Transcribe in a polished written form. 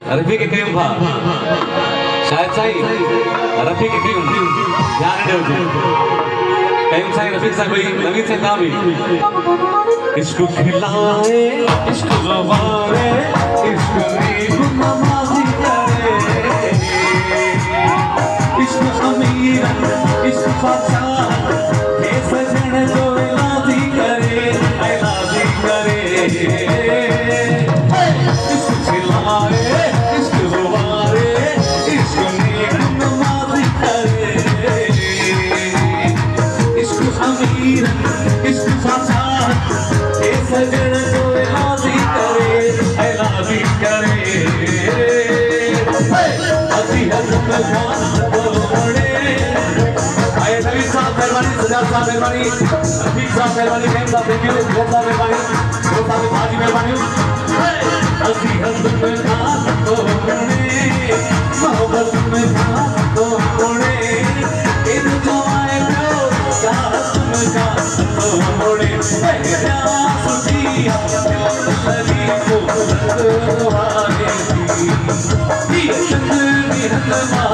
रफीक करीम भा शायद साईं रफीक करीम ध्यान ठेवतो करीम साईं रफीक साहेब नवीन से नाम है इश्क खिलाए इश्क ज़बारे इश्क नीक नमाज़ी करे इश्क अमीर इश्क फसाद ये सजन जो इलाजी करे इश्क खिलाए इश्क ज़बारे इश्क नीक नमाज़ी करे इश्क अमीर इश्क फसाद ये सजन जो इलाजी करे अजी हज़रत खान बोले आए नवीन साहब मेहरबानी सजाद साहब मेहरबानी रफीक साहब मेहरबानी मेम साहब थैंक यू गोप साहब मेहरबानी गोप साहब भाजी मेहरबानी अजी हज़रत खान बोले मोहब्बत में खान बोले इन जवाए को साथ में खान बोले प्यास दी शरीफ वाले दी ये चंद